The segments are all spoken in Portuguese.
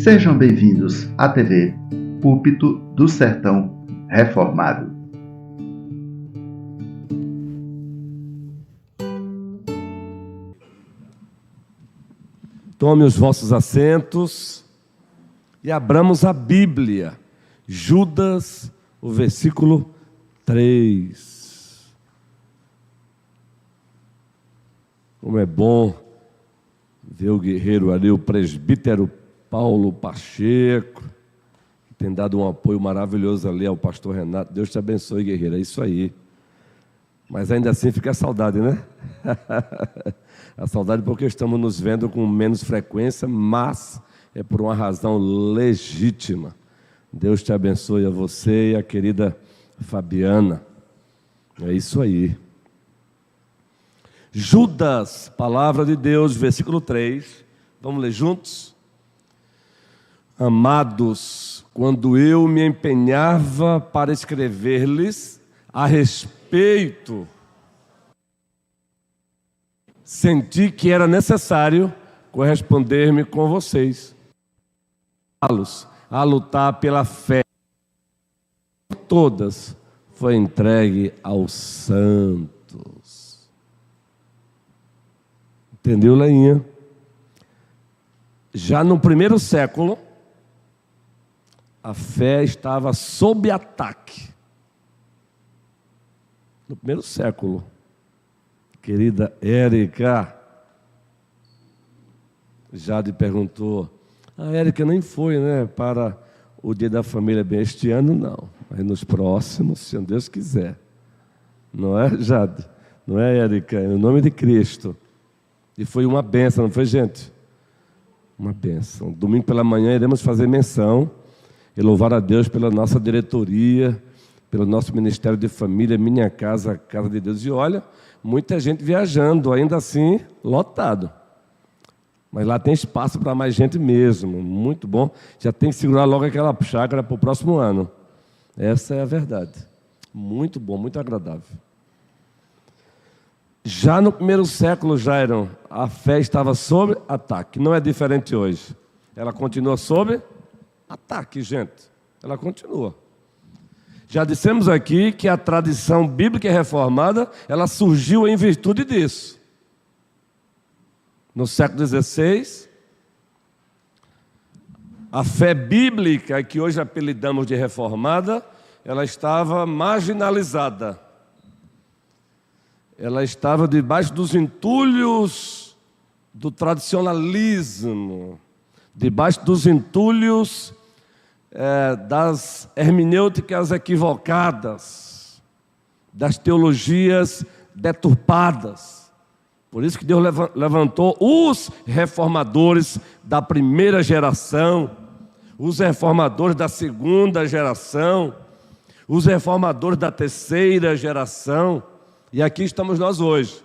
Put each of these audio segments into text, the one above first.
Sejam bem-vindos à TV Púlpito do Sertão Reformado. Tome os vossos assentos e abramos a Bíblia, Judas, o versículo 3. Como é bom ver o guerreiro ali, o presbítero Paulo Pacheco, que tem dado um apoio maravilhoso ali ao pastor Renato. Deus te abençoe, guerreiro, é isso aí. Mas ainda assim fica a saudade, né? A saudade porque estamos nos vendo com menos frequência, mas é por uma razão legítima. Deus te abençoe a você e a querida Fabiana. É isso aí. Judas, palavra de Deus, versículo 3. Vamos ler juntos? Amados, quando eu me empenhava para escrever-lhes a respeito, senti que era necessário corresponder-me com vocês, a lutar pela fé. Todas foi entregue aos santos. Entendeu, Leinha? Já no primeiro século, a fé estava sob ataque. No primeiro século. Querida Érica, Jade perguntou, a Érica nem foi, né, para o Dia da Família bem este ano, não. Mas nos próximos, se Deus quiser. Não é, Jade? Não é, Érica? É o nome de Cristo. E foi uma bênção, não foi, gente? Uma bênção. Domingo pela manhã iremos fazer menção e louvar a Deus pela nossa diretoria, pelo nosso Ministério de Família, Minha Casa, Casa de Deus. E olha, muita gente viajando, ainda assim, lotado. Mas lá tem espaço para mais gente mesmo, muito bom. Já tem que segurar logo aquela chácara para o próximo ano. Essa é a verdade. Muito bom, muito agradável. Já no primeiro século, Jairo, a fé estava sob ataque. Não é diferente hoje. Ela continua sob ataque, gente. Ela continua. Já dissemos aqui que a tradição bíblica reformada, ela surgiu em virtude disso. No século XVI, a fé bíblica, que hoje apelidamos de reformada, ela estava marginalizada. Ela estava debaixo dos entulhos do tradicionalismo, debaixo dos entulhos das hermenêuticas equivocadas, das teologias deturpadas. Por isso que Deus levantou os reformadores da primeira geração, os reformadores da segunda geração, os reformadores da terceira geração, e aqui estamos nós hoje.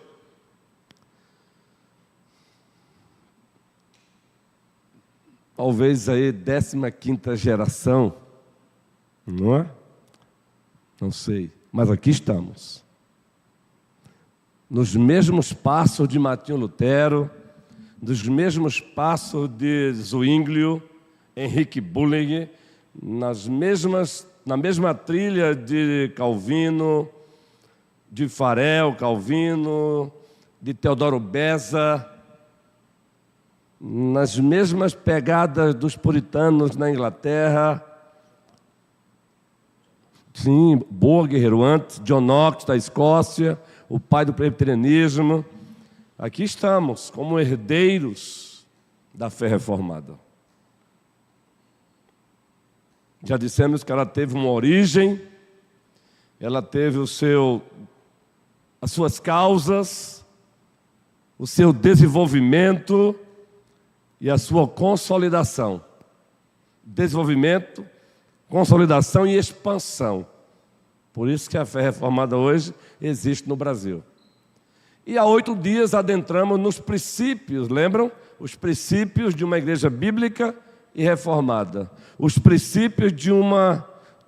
Talvez aí 15ª geração, não é? Não sei, mas aqui estamos. Nos mesmos passos de Martinho Lutero, nos mesmos passos de Zwinglio, Henrique Bulling, na mesma trilha de Calvino, de Farel, Calvino, de Teodoro Beza, nas mesmas pegadas dos puritanos na Inglaterra. Sim, boa, guerreiro, antes, John Knox da Escócia, o pai do presbiterianismo. Aqui estamos, como herdeiros da fé reformada. Já dissemos que ela teve uma origem, ela teve as suas causas, o seu desenvolvimento e a sua consolidação. Desenvolvimento, consolidação e expansão. Por isso que a fé reformada hoje existe no Brasil. E há 8 dias adentramos nos princípios, lembram? Os princípios de uma igreja bíblica e reformada. Os princípios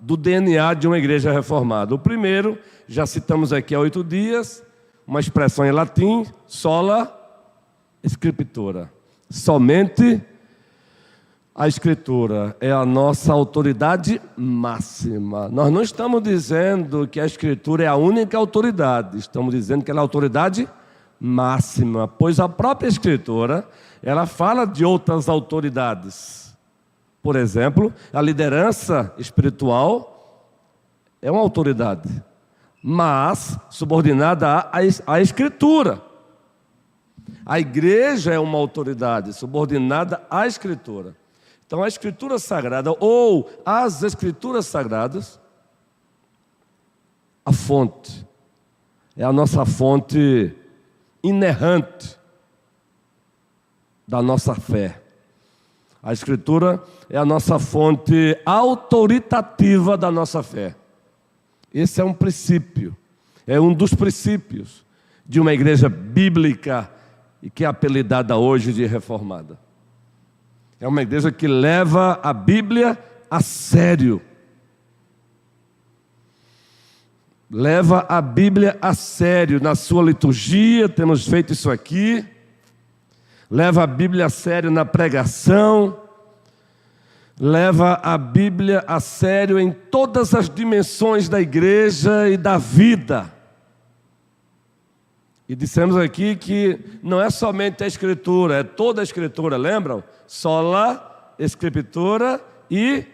do DNA de uma igreja reformada. O primeiro, já citamos aqui há 8 dias, uma expressão em latim, sola scriptura. Somente A Escritura é a nossa autoridade máxima. Nós não estamos dizendo que a Escritura é a única autoridade. Estamos dizendo que ela é a autoridade máxima. Pois a própria Escritura, ela fala de outras autoridades. Por exemplo, a liderança espiritual é uma autoridade, mas subordinada à Escritura. A igreja é uma autoridade subordinada à Escritura. Então, a Escritura Sagrada, ou as Escrituras Sagradas, a fonte, é a nossa fonte inerrante da nossa fé. A Escritura é a nossa fonte autoritativa da nossa fé. Esse é um princípio, é um dos princípios de uma igreja bíblica e que é apelidada hoje de reformada. É uma igreja que leva a Bíblia a sério. Leva a Bíblia a sério. Na sua liturgia, temos feito isso aqui. Leva a Bíblia a sério na pregação. Leva a Bíblia a sério em todas as dimensões da igreja e da vida. E dissemos aqui que não é somente a Escritura, é toda a Escritura, lembram? Sola Escritura e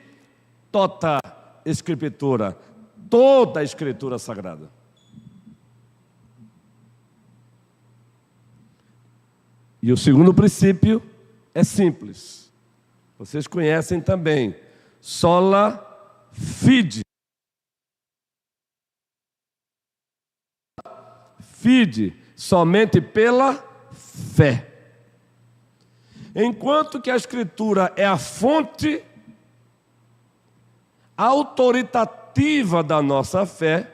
tota Escritura. Toda a Escritura Sagrada. E o segundo princípio é simples. Vocês conhecem também. Sola fide. Fide, somente pela fé. Enquanto que a Escritura é a fonte autoritativa da nossa fé,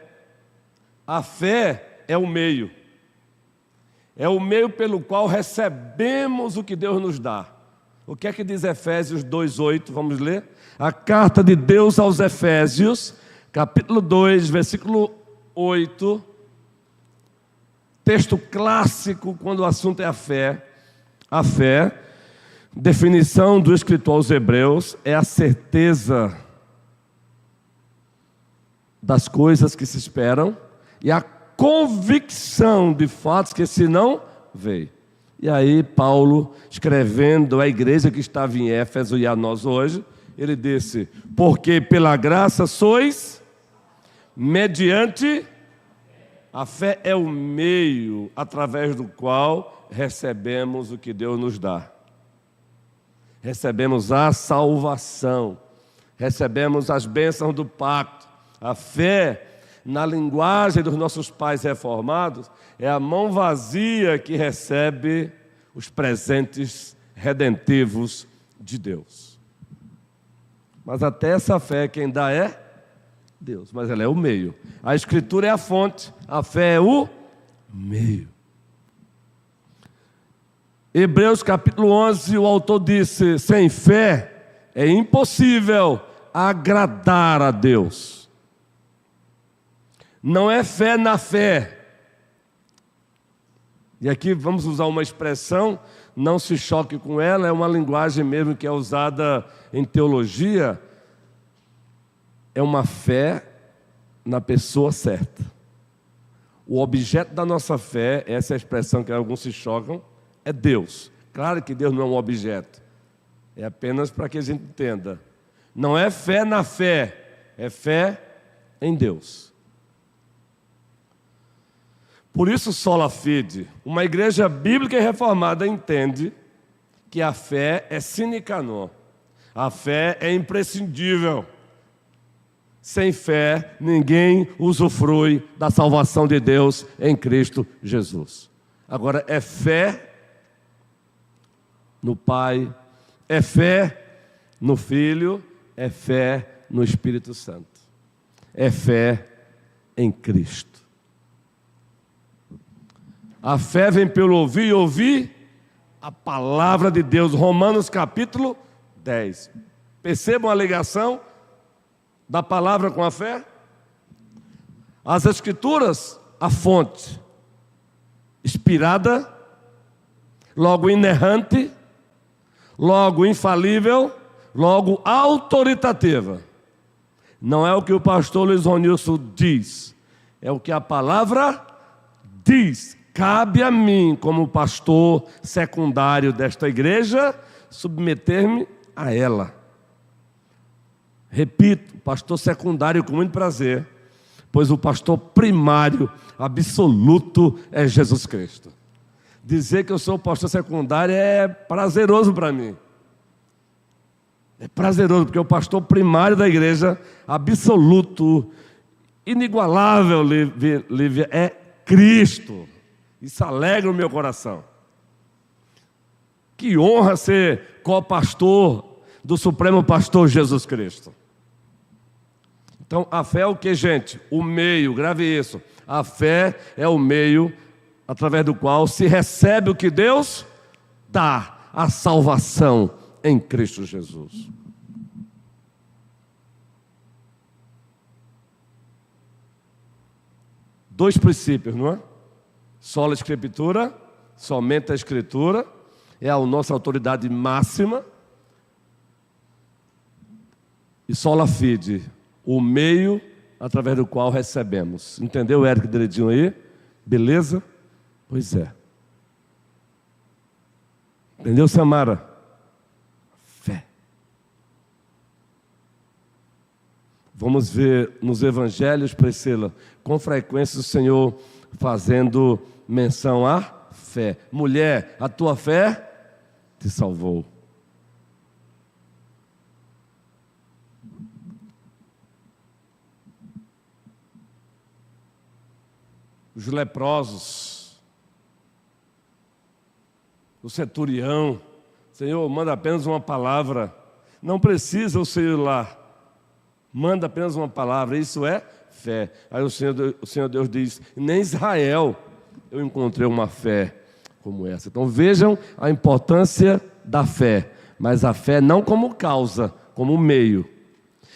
a fé é o meio. É o meio pelo qual recebemos o que Deus nos dá. O que é que diz Efésios 2:8? Vamos ler? A carta de Deus aos Efésios, capítulo 2, versículo 8. Texto clássico quando o assunto é a fé. A fé, definição do escritor aos Hebreus, é a certeza das coisas que se esperam e a convicção de fatos que se não veem. E aí Paulo, escrevendo à igreja que estava em Éfeso e a nós hoje, ele disse: porque pela graça sois mediante... A fé é o meio através do qual recebemos o que Deus nos dá. Recebemos a salvação, recebemos as bênçãos do pacto. A fé, na linguagem dos nossos pais reformados, é a mão vazia que recebe os presentes redentivos de Deus. Mas até essa fé quem dá é Deus, mas ela é o meio. A Escritura é a fonte, a fé é o meio. Hebreus capítulo 11, o autor disse: sem fé é impossível agradar a Deus. Não é fé na fé. E aqui vamos usar uma expressão, não se choque com ela, é uma linguagem mesmo que é usada em teologia. É uma fé na pessoa certa. O objeto da nossa fé, essa é a expressão que alguns se chocam, é Deus. Claro que Deus não é um objeto. É apenas para que a gente entenda. Não é fé na fé, é fé em Deus. Por isso, sola fide, uma igreja bíblica e reformada entende que a fé é sine qua non. A fé é imprescindível. Sem fé, ninguém usufrui da salvação de Deus em Cristo Jesus. Agora, é fé no Pai, é fé no Filho, é fé no Espírito Santo. É fé em Cristo. A fé vem pelo ouvir e ouvir a palavra de Deus. Romanos capítulo 10. Percebam a ligação da palavra com a fé? As Escrituras, a fonte, inspirada, logo inerrante, logo infalível, logo autoritativa. Não é o que o pastor Luiz Ronilson diz, é o que a palavra diz. Cabe a mim, como pastor secundário desta igreja, submeter-me a ela. Repito, pastor secundário com muito prazer, pois o pastor primário, absoluto, é Jesus Cristo. Dizer que eu sou pastor secundário é prazeroso para mim. É prazeroso, porque o pastor primário da igreja, absoluto, inigualável, Lívia, é Cristo. Isso alegra o meu coração. Que honra ser co-pastor do Supremo Pastor Jesus Cristo. Então, a fé é o que, gente? O meio, grave isso. A fé é o meio através do qual se recebe o que Deus dá, a salvação em Cristo Jesus. Dois princípios, não é? Sola Escritura, somente a Escritura, é a nossa autoridade máxima. E sola fide, o meio através do qual recebemos. Entendeu, Érico, direitinho aí? Beleza? Pois é. Entendeu, Samara? Fé. Vamos ver nos evangelhos, Priscila, com frequência o Senhor fazendo menção à fé. Mulher, a tua fé te salvou. Os leprosos, o centurião, Senhor, manda apenas uma palavra, não precisa o Senhor ir lá, manda apenas uma palavra, isso é fé. Aí o Senhor Deus diz, nem Israel eu encontrei uma fé como essa. Então vejam a importância da fé, mas a fé não como causa, como meio.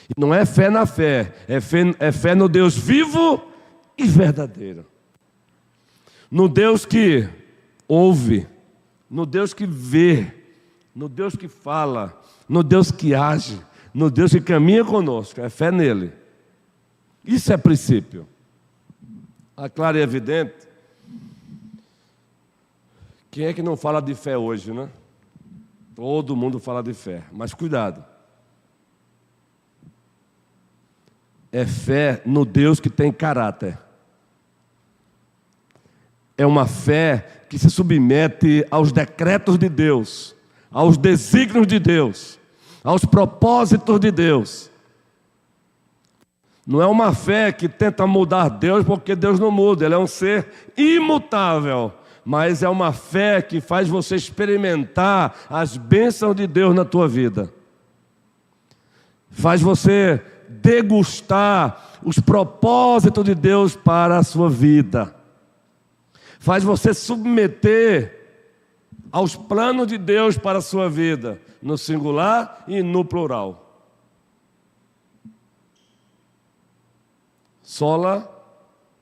E não é fé na fé, é fé no Deus vivo e verdadeiro. No Deus que ouve, no Deus que vê, no Deus que fala, no Deus que age, no Deus que caminha conosco, é fé nele. Isso é princípio. A claro e evidente, quem é que não fala de fé hoje, né? Todo mundo fala de fé, mas cuidado. É fé no Deus que tem caráter. É uma fé que se submete aos decretos de Deus, aos desígnios de Deus, aos propósitos de Deus. Não é uma fé que tenta mudar Deus, porque Deus não muda, Ele é um ser imutável. Mas é uma fé que faz você experimentar as bênçãos de Deus na tua vida. Faz você degustar os propósitos de Deus para a sua vida. Faz você submeter aos planos de Deus para a sua vida, no singular e no plural. Sola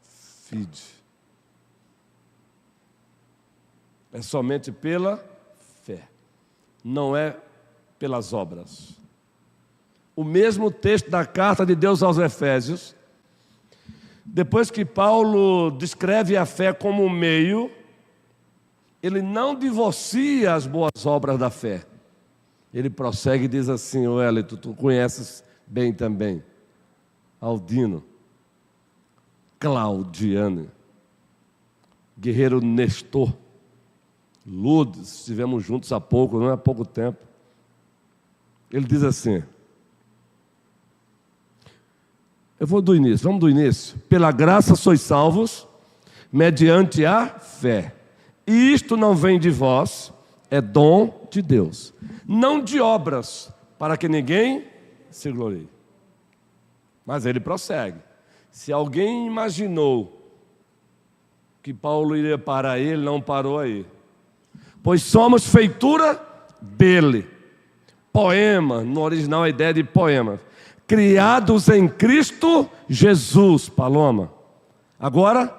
fide. É somente pela fé, não é pelas obras. O mesmo texto da carta de Deus aos Efésios, depois que Paulo descreve a fé como um meio, ele não divorcia as boas obras da fé. Ele prossegue e diz assim, Wellington, tu conheces bem também, Aldino, Claudiane, guerreiro Nestor, Lourdes, estivemos juntos há pouco, não é há pouco tempo. Ele diz assim, eu vou do início, vamos do início. Pela graça sois salvos, mediante a fé. E isto não vem de vós, é dom de Deus. Não de obras, para que ninguém se glorie. Mas ele prossegue. Se alguém imaginou que Paulo iria parar aí, ele não parou aí. Pois somos feitura dele. Poema, no original a ideia de poema. Criados em Cristo Jesus, Paloma. Agora,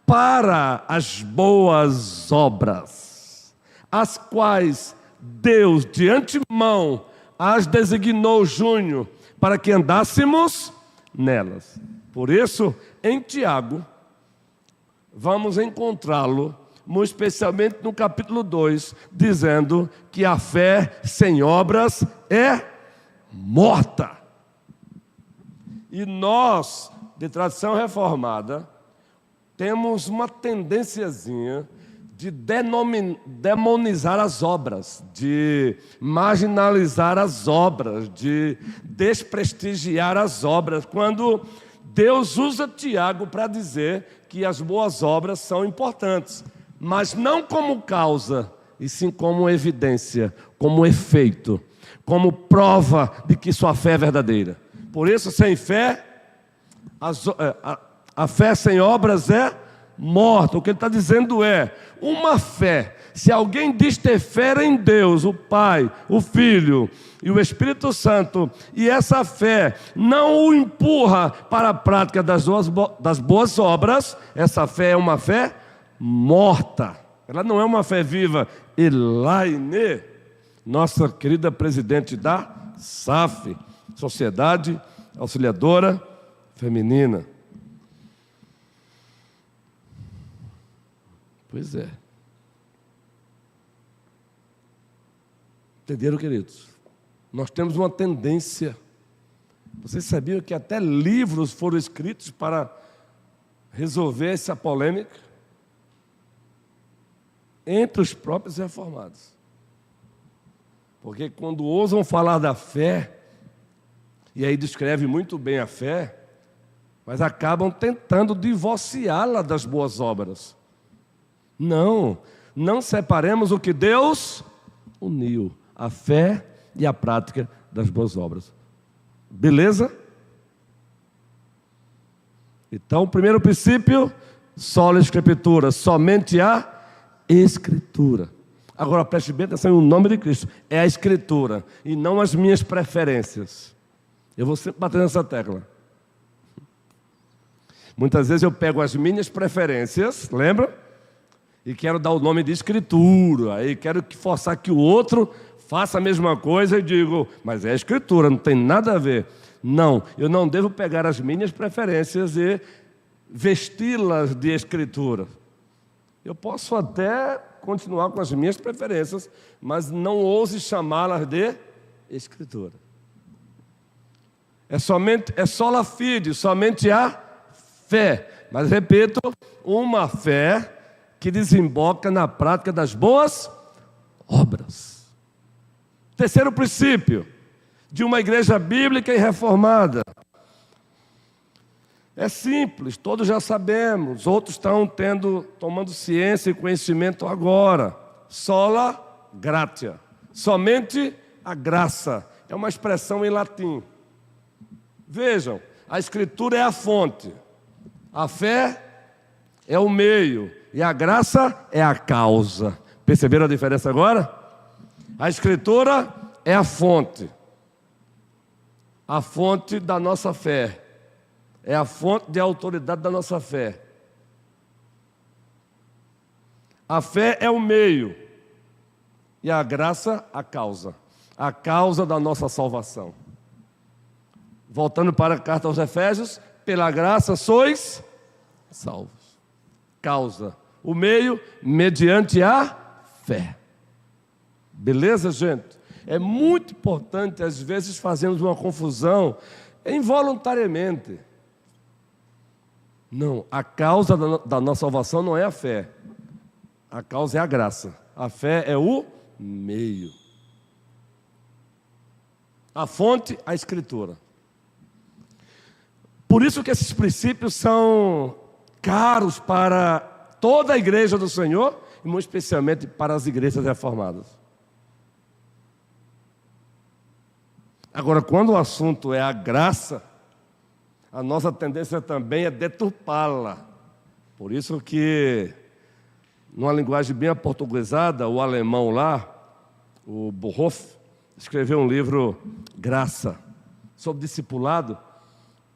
para as boas obras, as quais Deus de antemão as designou junho para que andássemos nelas. Por isso, em Tiago, vamos encontrá-lo, muito especialmente no capítulo 2, dizendo que a fé sem obras é morta. E nós, de tradição reformada, temos uma tendênciazinha de demonizar as obras, de marginalizar as obras, de desprestigiar as obras, quando Deus usa Tiago para dizer que as boas obras são importantes, mas não como causa, e sim como evidência, como efeito, como prova de que sua fé é verdadeira. Por isso, sem fé, a fé sem obras é morta. O que ele está dizendo é, uma fé, se alguém diz ter fé em Deus, o Pai, o Filho e o Espírito Santo, e essa fé não o empurra para a prática das boas obras, essa fé é uma fé morta. Ela não é uma fé viva. Elaine, nossa querida presidente da SAF, Sociedade Auxiliadora Feminina. Pois é. Entenderam, queridos? Nós temos uma tendência. Vocês sabiam que até livros foram escritos para resolver essa polêmica entre os próprios reformados? Porque quando ousam falar da fé, e aí descreve muito bem a fé, mas acabam tentando divorciá-la das boas obras. Não separemos o que Deus uniu, a fé e a prática das boas obras. Beleza? Então, o primeiro princípio, sola Escritura, somente a Escritura. Agora, preste bem atenção em nome de Cristo, é a Escritura e não as minhas preferências. Eu vou sempre bater nessa tecla. Muitas vezes eu pego as minhas preferências, lembra? E quero dar o nome de Escritura, aí quero forçar que o outro faça a mesma coisa e digo, mas é a Escritura, não tem nada a ver. Não, eu não devo pegar as minhas preferências e vesti-las de Escritura. Eu posso até continuar com as minhas preferências, mas não ouse chamá-las de Escritura. É sola fide, somente a fé. Mas repito, uma fé que desemboca na prática das boas obras. Terceiro princípio de uma igreja bíblica e reformada. É simples, todos já sabemos, outros estão tomando ciência e conhecimento agora. Sola gratia, somente a graça. É uma expressão em latim. Vejam, a Escritura é a fonte, a fé é o meio e a graça é a causa. Perceberam a diferença agora? A Escritura é a fonte da nossa fé, é a fonte de autoridade da nossa fé. A fé é o meio e a graça a causa da nossa salvação. Voltando para a carta aos Efésios, pela graça sois salvos. Causa, o meio, mediante a fé. Beleza, gente? É muito importante, às vezes fazemos uma confusão involuntariamente. Não, a causa da nossa salvação não é a fé. A causa é a graça. A fé é o meio. A fonte, a Escritura. Por isso que esses princípios são caros para toda a igreja do Senhor, e muito especialmente para as igrejas reformadas. Agora, quando o assunto é a graça, a nossa tendência também é deturpá-la. Por isso que, numa linguagem bem aportuguesada, o alemão lá, o Bonhoeffer, escreveu um livro, Graça, sobre discipulado.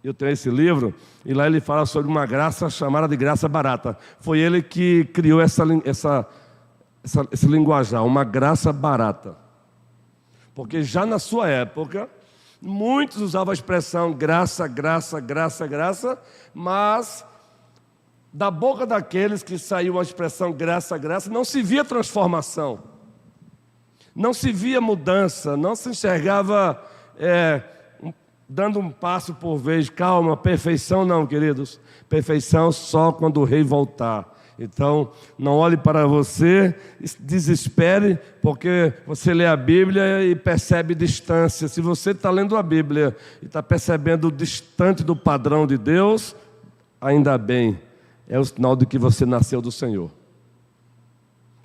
Eu tenho esse livro, e lá ele fala sobre uma graça chamada de graça barata. Foi ele que criou esse linguajar, uma graça barata. Porque já na sua época, muitos usavam a expressão graça, graça, graça, graça, mas da boca daqueles que saiu a expressão graça, graça, não se via transformação, não se via mudança, não se enxergava dando um passo por vez. Calma, perfeição não, queridos. Perfeição só quando o rei voltar. Então, não olhe para você, desespere, porque você lê a Bíblia e percebe distância. Se você está lendo a Bíblia e está percebendo distante do padrão de Deus, ainda bem, é o sinal de que você nasceu do Senhor.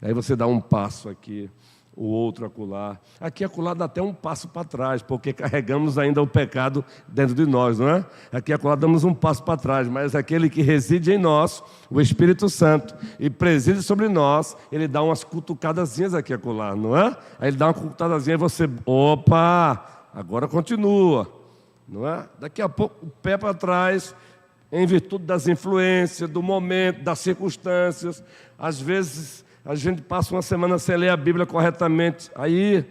Aí você dá um passo aqui, o outro acolá. Aqui acolá dá até um passo para trás, porque carregamos ainda o pecado dentro de nós, não é? Aqui acolá damos um passo para trás, mas aquele que reside em nós, o Espírito Santo, e preside sobre nós, ele dá umas cutucadazinhas aqui acolá, não é? Aí ele dá uma cutucadazinha e você, opa, agora continua, não é? Daqui a pouco o pé para trás, em virtude das influências, do momento, das circunstâncias. Às vezes a gente passa uma semana sem ler a Bíblia corretamente, aí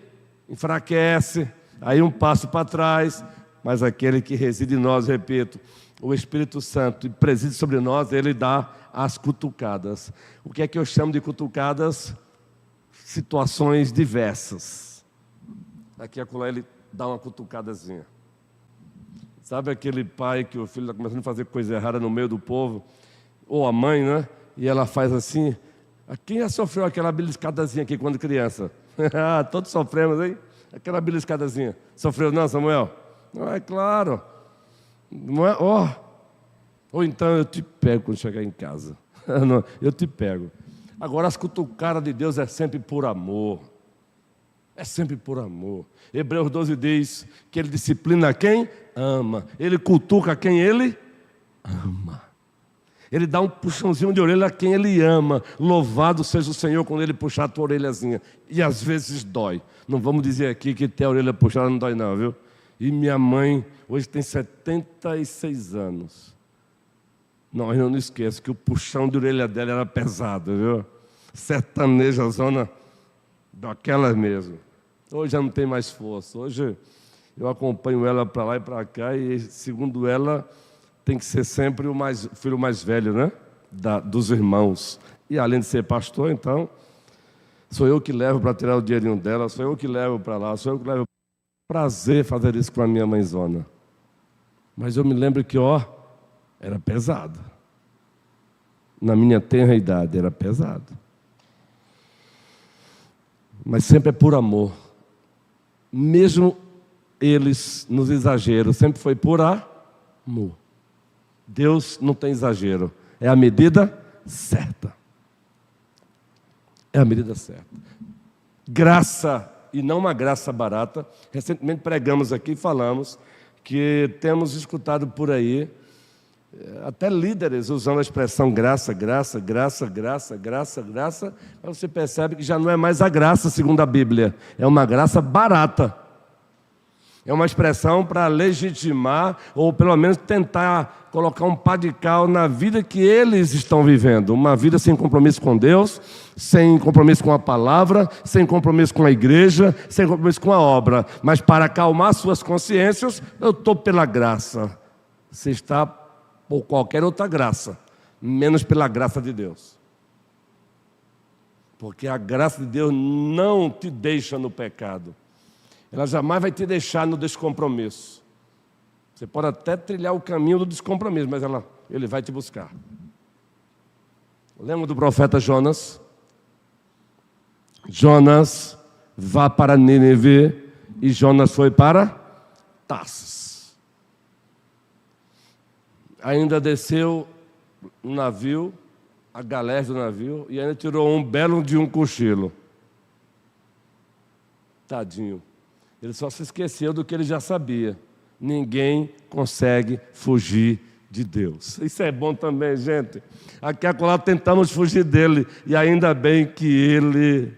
enfraquece, aí um passo para trás, mas aquele que reside em nós, repito, o Espírito Santo, e preside sobre nós, ele dá as cutucadas. O que é que eu chamo de cutucadas? Situações diversas. Aqui e acolá ele dá uma cutucadazinha. Sabe aquele pai que o filho está começando a fazer coisa errada no meio do povo? Ou a mãe, né? E ela faz assim. Quem já sofreu aquela beliscadazinha aqui quando criança? Todos sofremos, hein? Aquela beliscadazinha. Sofreu não, Samuel? Não, é claro. Não é? Ou então eu te pego quando chegar em casa. Não, eu te pego. Agora as cutucadas de Deus é sempre por amor. É sempre por amor. Hebreus 12 diz que ele disciplina quem ama. Ele cutuca quem ele ama. Ele dá um puxãozinho de orelha a quem ele ama. Louvado seja o Senhor quando ele puxar a tua orelhazinha. E às vezes dói. Não vamos dizer aqui que ter a orelha puxada não dói não, viu? E minha mãe hoje tem 76 anos. Não, eu não esqueço que o puxão de orelha dela era pesado, viu? Sertaneja, zona daquelas mesmo. Hoje já não tem mais força. Hoje eu acompanho ela para lá e para cá e, segundo ela, tem que ser sempre o filho mais velho, né? Dos irmãos. E além de ser pastor, então, sou eu que levo para tirar o dinheirinho dela, sou eu que levo para lá, sou eu que levo. Prazer fazer isso com a minha mãezona. Mas eu me lembro que, era pesado. Na minha tenra idade, era pesado. Mas sempre é por amor. Mesmo eles nos exageros, sempre foi por amor. Deus não tem exagero. É a medida certa. É a medida certa. Graça, e não uma graça barata. Recentemente pregamos aqui e falamos que temos escutado por aí até líderes usando a expressão graça, graça, graça, graça, graça, graça. Mas você percebe que já não é mais a graça segundo a Bíblia. É uma graça barata. É uma expressão para legitimar, ou pelo menos tentar colocar um pá de cal na vida que eles estão vivendo. Uma vida sem compromisso com Deus, sem compromisso com a palavra, sem compromisso com a igreja, sem compromisso com a obra. Mas para acalmar suas consciências, eu estou pela graça. Você está por qualquer outra graça, menos pela graça de Deus. Porque a graça de Deus não te deixa no pecado. Ela jamais vai te deixar no descompromisso. Você pode até trilhar o caminho do descompromisso, mas ele vai te buscar. Lembra do profeta Jonas? Jonas vá para Nínive e Jonas foi para Tarsis. Ainda desceu no navio, a galera do navio, e ainda tirou um belo de um cochilo. Tadinho. Ele só se esqueceu do que ele já sabia. Ninguém consegue fugir de Deus. Isso é bom também, gente. Aqui acolá tentamos fugir dele, e ainda bem que ele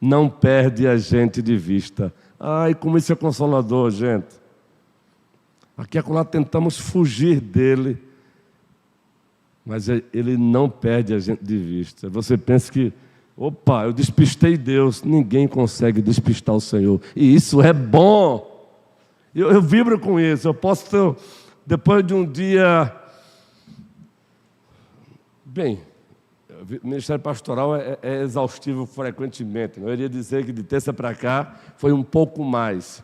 não perde a gente de vista. Ai, como isso é consolador, gente. Aqui acolá tentamos fugir dele, mas ele não perde a gente de vista. Você pensa que Opa, eu despistei Deus. Ninguém consegue despistar o Senhor. E isso é bom. Eu vibro com isso. Eu posso ter, depois de um dia... Bem, o ministério pastoral é exaustivo frequentemente. Eu iria dizer que de terça para cá foi um pouco mais.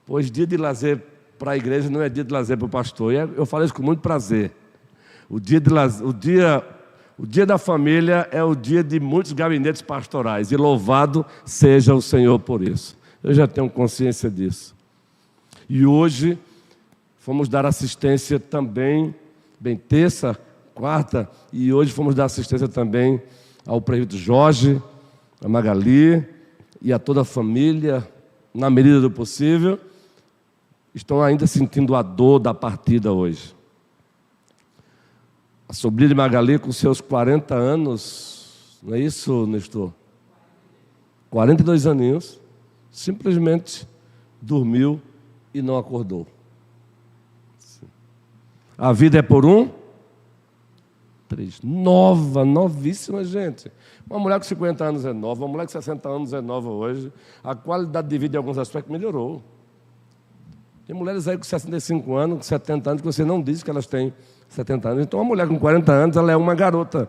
Pois dia de lazer para a igreja não é dia de lazer para o pastor. E eu falo isso com muito prazer. O dia da família é o dia de muitos gabinetes pastorais. E louvado seja o Senhor por isso. Eu já tenho consciência disso. E hoje fomos dar assistência também, bem, terça, quarta, e hoje fomos dar assistência também ao prefeito Jorge, a Magali e a toda a família, na medida do possível. Estão ainda sentindo a dor da partida hoje. A sobrinha de Magali, com seus 40 anos, não é isso, Nestor? 42 aninhos, simplesmente dormiu e não acordou. A vida é por um? Novíssima, gente. Uma mulher com 50 anos é nova, uma mulher com 60 anos é nova hoje. A qualidade de vida em alguns aspectos melhorou. Tem mulheres aí com 65 anos, com 70 anos, que você não diz que elas têm 70 anos. Então, uma mulher com 40 anos, ela é uma garota.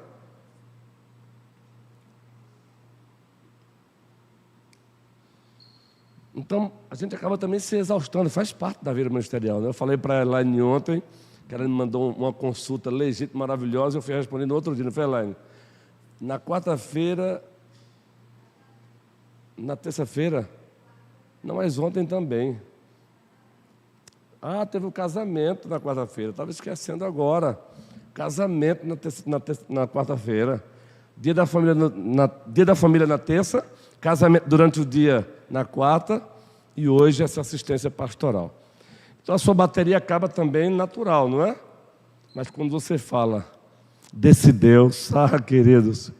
Então, a gente acaba também se exaustando, faz parte da vida ministerial, né? Eu falei para a Elaine ontem, que ela me mandou uma consulta legítima, maravilhosa, eu fui respondendo no outro dia, não foi, Elaine? Na quarta-feira, na terça-feira, não, mas ontem também. Teve um casamento na quarta-feira, estava esquecendo agora. Casamento na quarta-feira. Dia da família na terça, casamento durante o dia na quarta, e hoje essa assistência pastoral. Então a sua bateria acaba também natural, não é? Mas quando você fala desse Deus, queridos,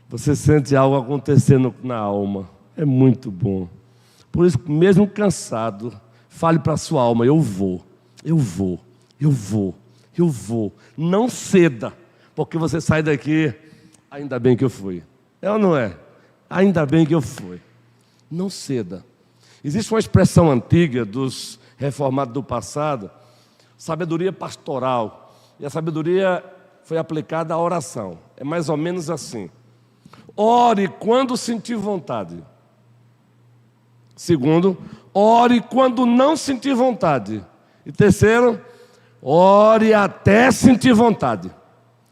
você sente algo acontecendo na alma. É muito bom. Por isso, mesmo cansado, fale para a sua alma: eu vou. Não ceda, porque você sai daqui, ainda bem que eu fui. É ou não é? Ainda bem que eu fui. Não ceda. Existe uma expressão antiga dos reformados do passado, sabedoria pastoral. E a sabedoria foi aplicada à oração. É mais ou menos assim: ore quando sentir vontade. Segundo, ore quando não sentir vontade. E terceiro, ore até sentir vontade.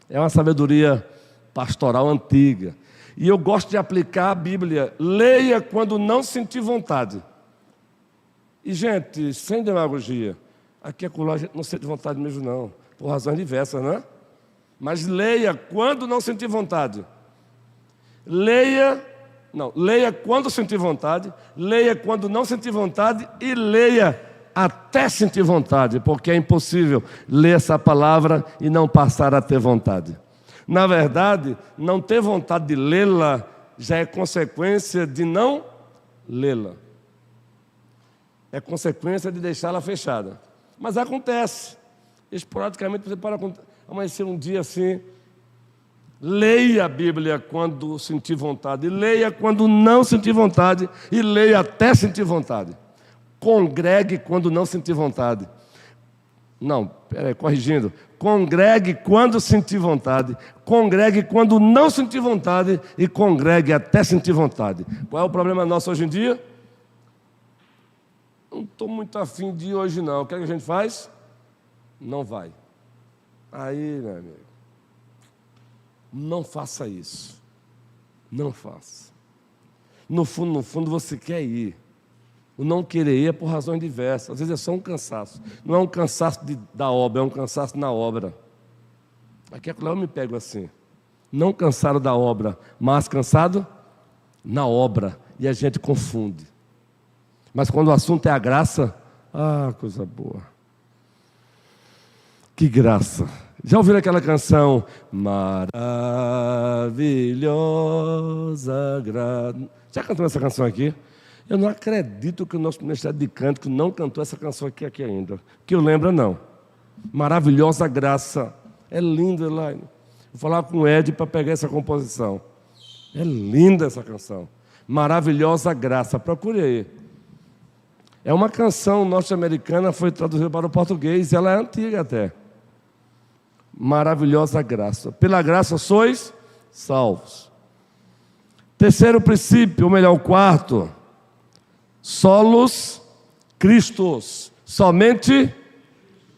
É uma sabedoria pastoral antiga. E eu gosto de aplicar a Bíblia: leia quando não sentir vontade. E, gente, sem demagogia, aqui a a gente não sente vontade mesmo, não, por razões diversas, né? Mas leia quando não sentir vontade. Leia quando sentir vontade, leia quando não sentir vontade e leia até sentir vontade, porque é impossível ler essa palavra e não passar a ter vontade. Na verdade, não ter vontade de lê-la já é consequência de não lê-la. É consequência de deixá-la fechada. Mas acontece. Esporadicamente você pode amanhecer um dia assim. Leia a Bíblia quando sentir vontade, leia quando não sentir vontade e leia até sentir vontade. Congregue quando não sentir vontade. Não, corrigindo. Congregue quando sentir vontade, congregue quando não sentir vontade e congregue até sentir vontade. Qual é o problema nosso hoje em dia? Não estou muito afim de ir hoje não. O que é que a gente faz? Não vai. Aí, meu amigo, não faça isso. Não faça. No fundo, você quer ir. O não querer ir é por razões diversas. Às vezes é só um cansaço. Não é um cansaço da obra, é um cansaço na obra. Aqui é que eu me pego assim. Não cansado da obra, mas cansado na obra. E a gente confunde. Mas quando o assunto é a graça, coisa boa. Que graça. Já ouviram aquela canção? Maravilhosa graça. Já cantou essa canção aqui? Eu não acredito que o nosso Ministério de Cântico não cantou essa canção aqui ainda. Que eu lembro, não. Maravilhosa graça. É lindo, Elaine. Vou falar com o Ed para pegar essa composição. É linda essa canção. Maravilhosa Graça. Procure aí. É uma canção norte-americana, foi traduzida para o português, ela é antiga até. Maravilhosa Graça. Pela graça sois salvos. Terceiro princípio, ou melhor, o quarto. Solos Christus. Somente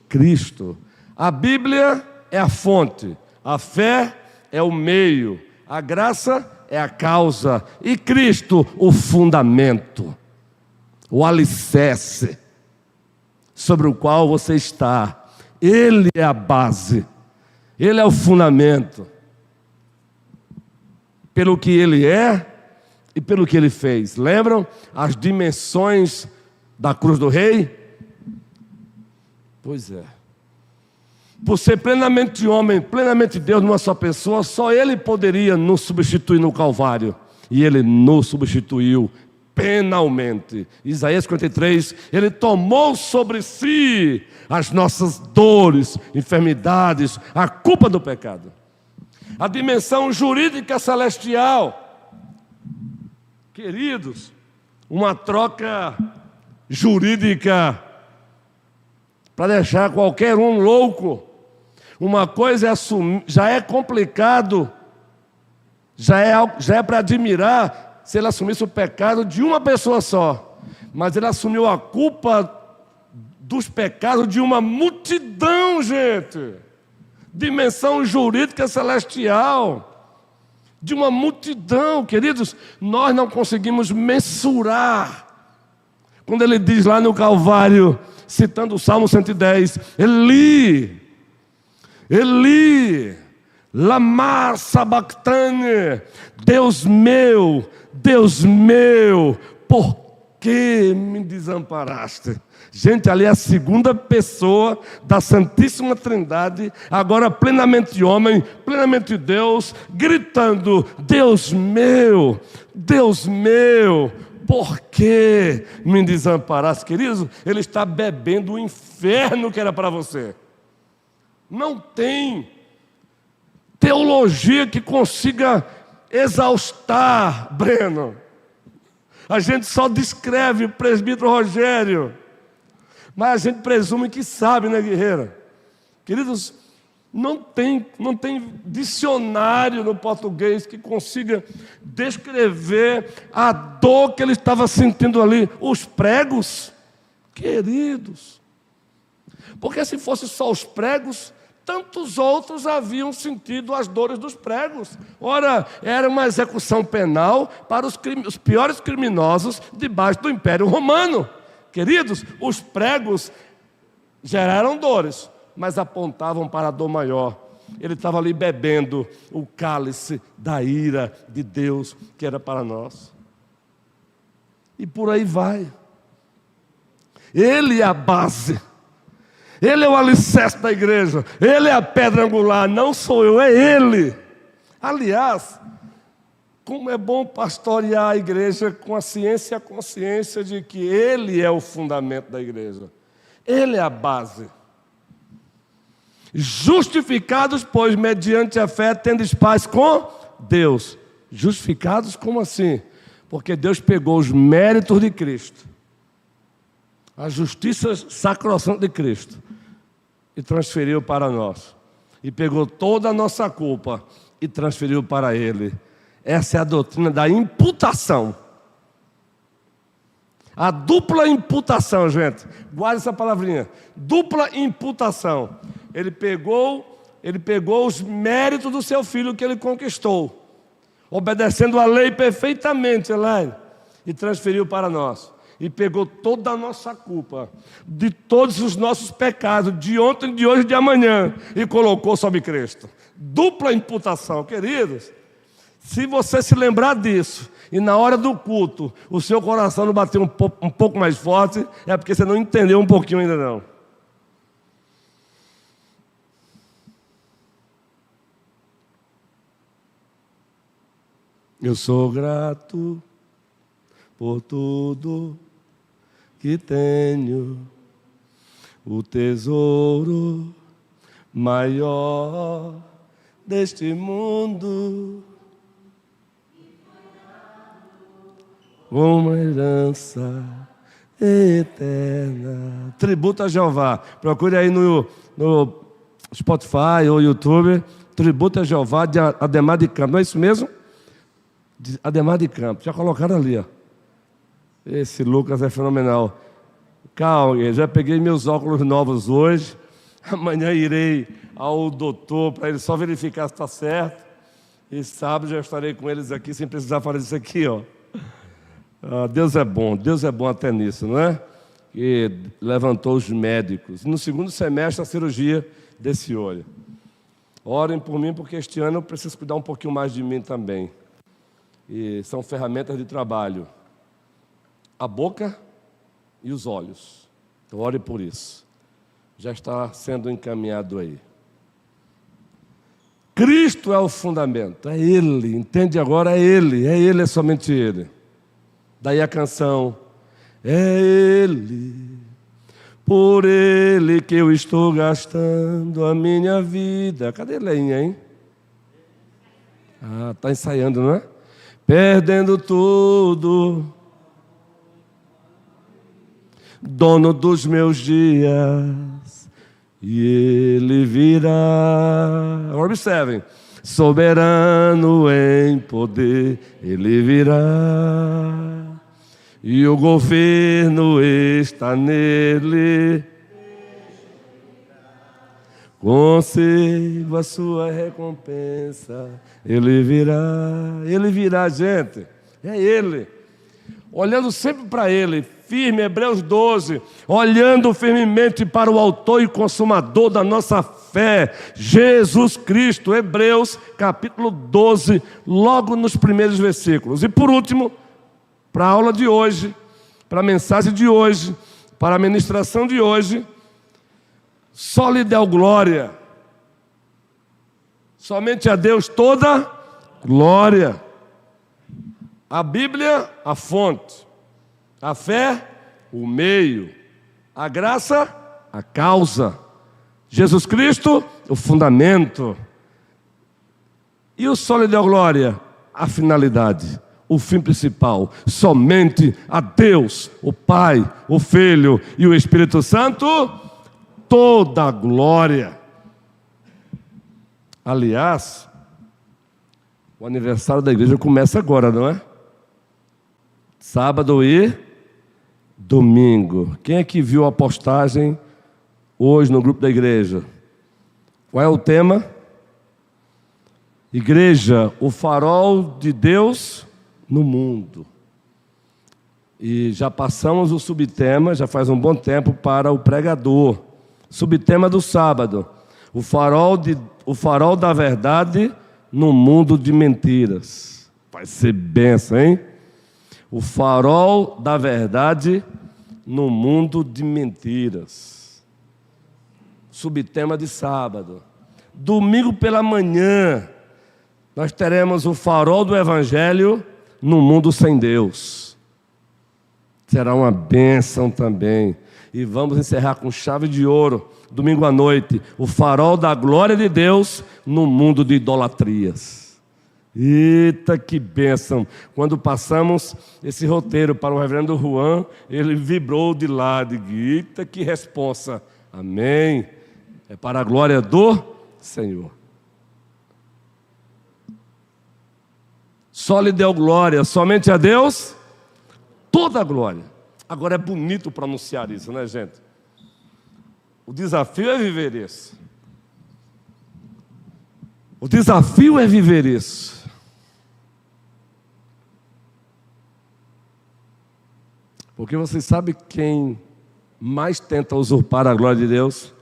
Cristo. A Bíblia é a fonte, a fé é o meio, a graça é a causa e Cristo o fundamento, o alicerce sobre o qual você está. Ele é a base, Ele é o fundamento, pelo que Ele é e pelo que Ele fez. Lembram as dimensões da cruz do Rei? Pois é. Por ser plenamente homem, plenamente Deus numa só pessoa, só Ele poderia nos substituir no Calvário. E Ele nos substituiu penalmente. Isaías 53, Ele tomou sobre si as nossas dores, enfermidades, a culpa do pecado. A dimensão jurídica celestial. Queridos, uma troca jurídica para deixar qualquer um louco. Uma coisa é assumir, já é complicado, já é para admirar se ele assumisse o pecado de uma pessoa só, mas ele assumiu a culpa dos pecados de uma multidão, gente. Dimensão jurídica celestial, de uma multidão, queridos, nós não conseguimos mensurar. Quando ele diz lá no Calvário, citando o Salmo 110, Eli, lama sabachthani, Deus meu, por que me desamparaste? Gente, ali é a segunda pessoa da Santíssima Trindade, agora plenamente homem, plenamente Deus, gritando, Deus meu, por que me desamparaste? Queridos, ele está bebendo o inferno que era para você. Não tem teologia que consiga exaustar, Breno. A gente só descreve o presbítero Rogério, mas a gente presume que sabe, né, guerreira? Queridos, não tem dicionário no português que consiga descrever a dor que ele estava sentindo ali. Os pregos, queridos. Porque se fosse só os pregos, tantos outros haviam sentido as dores dos pregos. Ora, era uma execução penal para os piores criminosos debaixo do Império Romano. Queridos, os pregos geraram dores, mas apontavam para a dor maior. Ele estava ali bebendo o cálice da ira de Deus, que era para nós. E por aí vai. Ele é a base. Ele é o alicerce da igreja. Ele é a pedra angular, não sou eu, é Ele. Aliás, como é bom pastorear a igreja com a ciência e a consciência de que Ele é o fundamento da igreja. Ele é a base. Justificados, pois, mediante a fé, tendes paz com Deus. Justificados como assim? Porque Deus pegou os méritos de Cristo, a justiça sacrossanta de Cristo, e transferiu para nós. E pegou toda a nossa culpa e transferiu para Ele. Essa é a doutrina da imputação. A dupla imputação, gente. Guarde essa palavrinha. Dupla imputação. Ele pegou os méritos do seu filho que ele conquistou, obedecendo a lei perfeitamente, Elaine, e transferiu para nós. E pegou toda a nossa culpa, de todos os nossos pecados, de ontem, de hoje e de amanhã, e colocou sobre Cristo. Dupla imputação, queridos. Se você se lembrar disso, e na hora do culto, o seu coração não bateu um pouco mais forte, é porque você não entendeu um pouquinho ainda não. Eu sou grato por tudo que tenho, o tesouro maior deste mundo uma herança eterna. Tributo a Jeová. Procure aí no Spotify ou YouTube. Tributo a Jeová de Ademar de Campos. Não é isso mesmo? De Ademar de Campos. Já colocaram ali, ó. Esse Lucas é fenomenal. Calma, já peguei meus óculos novos hoje. Amanhã irei ao doutor para ele só verificar se está certo. E sábado já estarei com eles aqui sem precisar falar disso aqui, ó. Deus é bom até nisso, não é? Que levantou os médicos. No segundo semestre, a cirurgia desse olho. Orem por mim, porque este ano eu preciso cuidar um pouquinho mais de mim também. E são ferramentas de trabalho. A boca e os olhos. Então, ore por isso. Já está sendo encaminhado aí. Cristo é o fundamento, é Ele, entende agora? É Ele, é somente Ele. Daí a canção, é Ele, por Ele que eu estou gastando a minha vida. Cadê a Leinha, hein? Está ensaiando, não é? Perdendo tudo, dono dos meus dias, e Ele virá. Agora observem, soberano em poder, Ele virá, e o governo está nele. Conceba a sua recompensa, Ele virá, gente, é Ele. Olhando sempre para Ele, firme, Hebreus 12, olhando firmemente para o autor e consumador da nossa fé, Jesus Cristo, Hebreus capítulo 12, logo nos primeiros versículos. E por último, para a aula de hoje, para a mensagem de hoje, para a ministração de hoje, só lhe deu glória, somente a Deus toda glória. A Bíblia, a fonte, a fé, o meio, a graça, a causa, Jesus Cristo, o fundamento, e o só lhe deu glória, a finalidade, o fim principal, somente a Deus, o Pai, o Filho e o Espírito Santo, toda a glória. Aliás, o aniversário da igreja começa agora, não é? Sábado e domingo. Quem é que viu a postagem hoje no grupo da igreja? Qual é o tema? Igreja, o farol de Deus no mundo. E já passamos o subtema, já faz um bom tempo, para o pregador. Subtema do sábado: o farol da verdade no mundo de mentiras. Vai ser benção, hein? O farol da verdade no mundo de mentiras. Subtema de sábado. Domingo pela manhã, nós teremos o farol do Evangelho no mundo sem Deus. Será uma bênção também. E vamos encerrar com chave de ouro, domingo à noite, o farol da glória de Deus no mundo de idolatrias. Eita, que bênção! Quando passamos esse roteiro para o reverendo Juan, ele vibrou de lá, de eita, que responsa! Amém! É para a glória do Senhor. Só lhe deu glória, somente a Deus, toda a glória. Agora é bonito pronunciar isso, né, gente? O desafio é viver isso. O desafio é viver isso. Porque vocês sabem quem mais tenta usurpar a glória de Deus?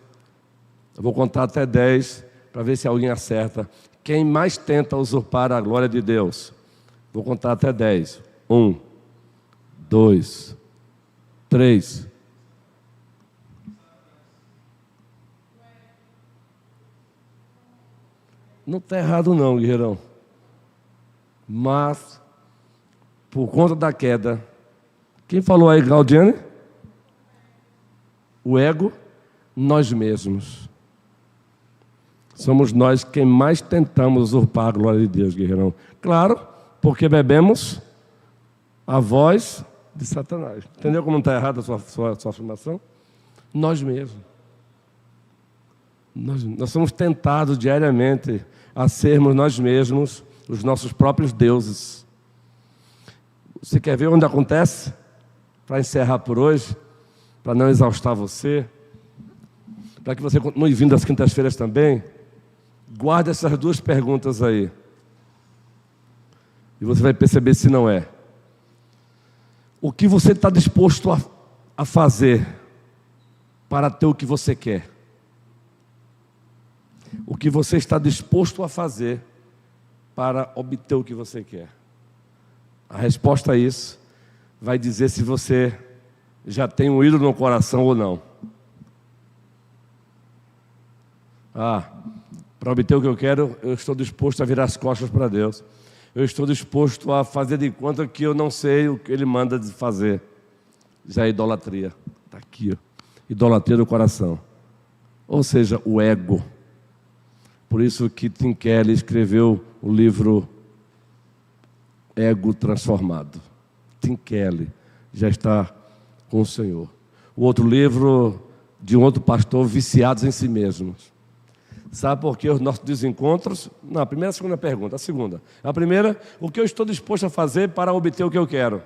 Eu vou contar até 10 para ver se alguém acerta. Quem mais tenta usurpar a glória de Deus? Vou contar até 10. 1, 2, 3. Não está errado não, guerreirão. Mas, por conta da queda, quem falou aí, Claudiane? O ego, nós mesmos. Somos nós quem mais tentamos usurpar a glória de Deus, guerreirão. Claro, porque bebemos a voz de Satanás. Entendeu como não está errada a sua afirmação? Nós mesmos. Nós somos tentados diariamente a sermos nós mesmos os nossos próprios deuses. Você quer ver onde acontece? Para encerrar por hoje, para não exaustar você, para que você continue vindo às quintas-feiras também, guarde essas duas perguntas aí. E você vai perceber se não é. O que você está disposto a fazer para ter o que você quer? O que você está disposto a fazer para obter o que você quer? A resposta a isso vai dizer se você já tem um ídolo no coração ou não. Para obter o que eu quero, eu estou disposto a virar as costas para Deus. Eu estou disposto a fazer de conta que eu não sei o que Ele manda de fazer. Já é idolatria. Está aqui, ó. Idolatria do coração. Ou seja, o ego. Por isso que Tim Keller escreveu o livro Ego Transformado. Tim Keller já está com o Senhor. O outro livro de um outro pastor, Viciados em Si Mesmos. Sabe por que os nossos desencontros? Não, a primeira e a segunda pergunta. A segunda. A primeira, o que eu estou disposto a fazer para obter o que eu quero?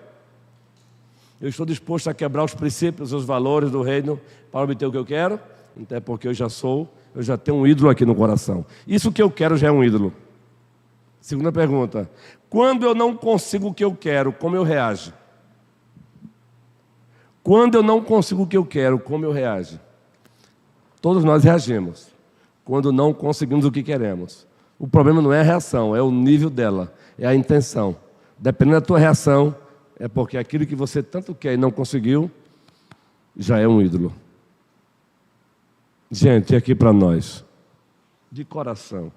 Eu estou disposto a quebrar os princípios, os valores do reino para obter o que eu quero? Até porque eu já tenho um ídolo aqui no coração. Isso que eu quero já é um ídolo. Segunda pergunta. Quando eu não consigo o que eu quero, como eu reajo? Quando eu não consigo o que eu quero, como eu reajo? Todos nós reagimos quando não conseguimos o que queremos. O problema não é a reação, é o nível dela, é a intenção. Dependendo da tua reação, é porque aquilo que você tanto quer e não conseguiu, já é um ídolo. Gente, aqui para nós, de coração.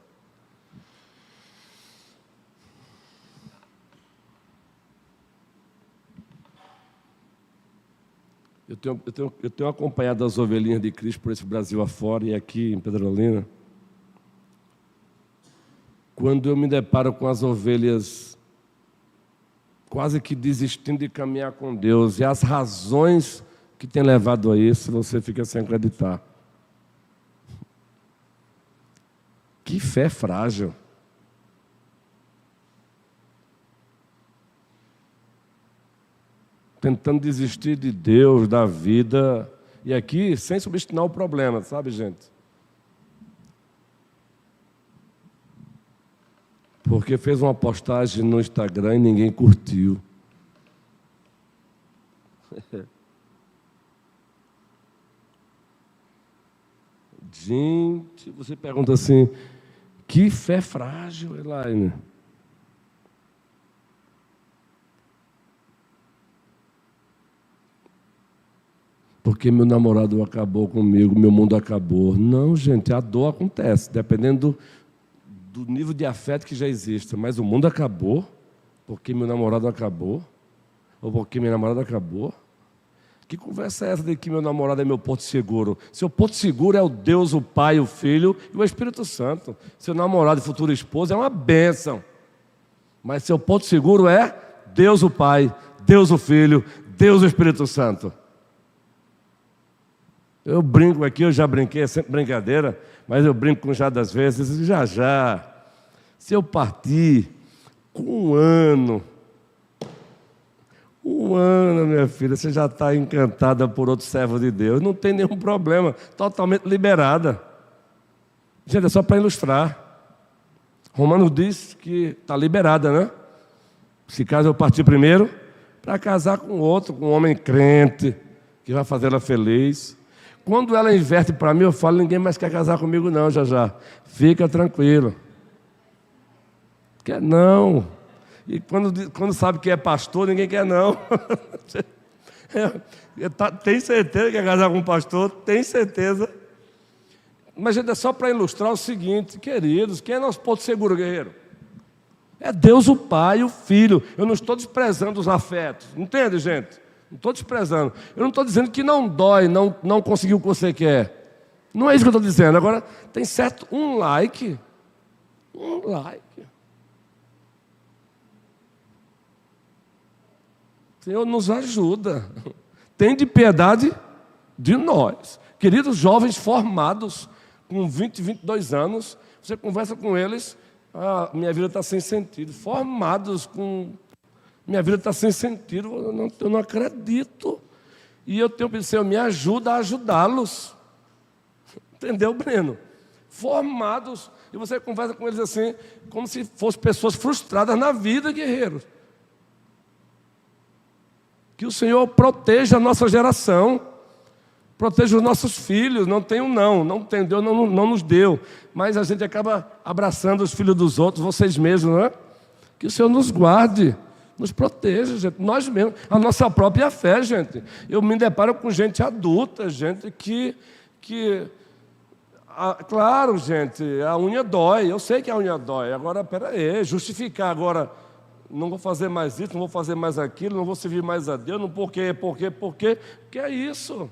Eu tenho acompanhado as ovelhinhas de Cristo por esse Brasil afora e aqui em Petrolina. Quando eu me deparo com as ovelhas quase que desistindo de caminhar com Deus, e as razões que têm levado a isso, você fica sem acreditar. Que fé frágil. Tentando desistir de Deus, da vida, e aqui sem subestimar o problema, sabe, gente? Porque fez uma postagem no Instagram e ninguém curtiu. Gente, você pergunta assim, que fé frágil, Elaine. Porque meu namorado acabou comigo, meu mundo acabou. Não, gente, a dor acontece, dependendo do nível de afeto que já existe. Mas o mundo acabou porque meu namorado acabou? Ou porque minha namorada acabou? Que conversa é essa de que meu namorado é meu porto seguro? Seu porto seguro é o Deus, o Pai, o Filho e o Espírito Santo. Seu namorado e futuro esposo é uma bênção. Mas seu porto seguro é Deus, o Pai, Deus, o Filho, Deus, o Espírito Santo. Eu brinco aqui, eu já brinquei, é sempre brincadeira, mas eu brinco com já das vezes, já. Se eu partir com um ano, minha filha, você já está encantada por outro servo de Deus, não tem nenhum problema, totalmente liberada. Gente, é só para ilustrar. Romanos diz que está liberada, né? Se caso eu partir primeiro, para casar com outro, com um homem crente, que vai fazer ela feliz. Quando ela inverte para mim, eu falo, ninguém mais quer casar comigo não, já. Fica tranquilo. Quer não. E quando sabe que é pastor, ninguém quer não. Tem certeza que quer casar com um pastor? Tem certeza. Mas, gente, é só para ilustrar o seguinte, queridos, quem é nosso porto seguro, guerreiro? É Deus o Pai e o Filho. Eu não estou desprezando os afetos. Entende, gente? Não estou desprezando. Eu não estou dizendo que não dói, não conseguiu o que você quer. Não é isso que eu estou dizendo. Agora, tem certo um like. Senhor, nos ajuda. Tem de piedade de nós. Queridos jovens formados, com 20, 22 anos, você conversa com eles, minha vida está sem sentido. Formados com... Minha vida está sem sentido, eu não acredito. E eu tenho pedido, Senhor, me ajuda a ajudá-los. Entendeu, Breno? Formados. E você conversa com eles assim, como se fossem pessoas frustradas na vida, guerreiros. Que o Senhor proteja a nossa geração. Proteja os nossos filhos. Não tem não tem, Deus não nos deu. Mas a gente acaba abraçando os filhos dos outros, vocês mesmos, não é? Que o Senhor nos guarde. Nos proteja, gente, nós mesmos, a nossa própria fé, gente. Eu me deparo com gente adulta, gente claro, gente, a unha dói, eu sei que a unha dói. Agora, peraí, justificar agora, não vou fazer mais isso, não vou fazer mais aquilo, não vou servir mais a Deus, não por quê, que é isso?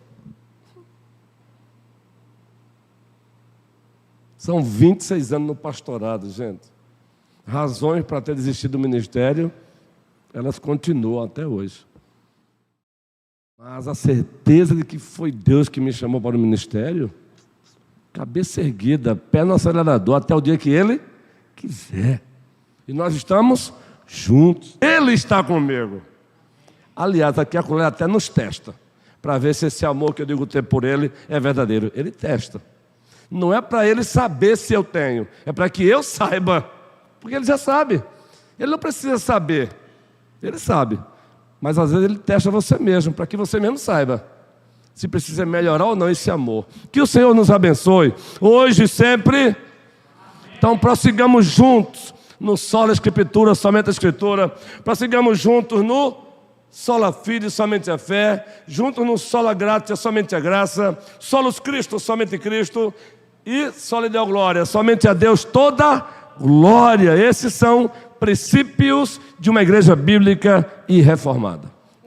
São 26 anos no pastorado, gente. Razões para ter desistido do ministério, elas continuam até hoje. Mas a certeza de que foi Deus que me chamou para o ministério, cabeça erguida, pé no acelerador, até o dia que Ele quiser. E nós estamos juntos. Ele está comigo. Aliás, aqui a colher até nos testa, para ver se esse amor que eu digo ter por Ele é verdadeiro. Ele testa. Não é para Ele saber se eu tenho, é para que eu saiba, porque Ele já sabe. Ele não precisa saber. Ele sabe, mas às vezes Ele testa você mesmo, para que você mesmo saiba se precisa melhorar ou não esse amor. Que o Senhor nos abençoe, hoje e sempre. Então prossigamos juntos no sola Escritura, somente a Escritura. Prossigamos juntos no sola fide, somente a fé. Juntos no sola gratia, somente a graça. Solus Christo, somente Cristo. E sola Deo glória, somente a Deus toda glória. Esses são princípios de uma igreja bíblica e reformada.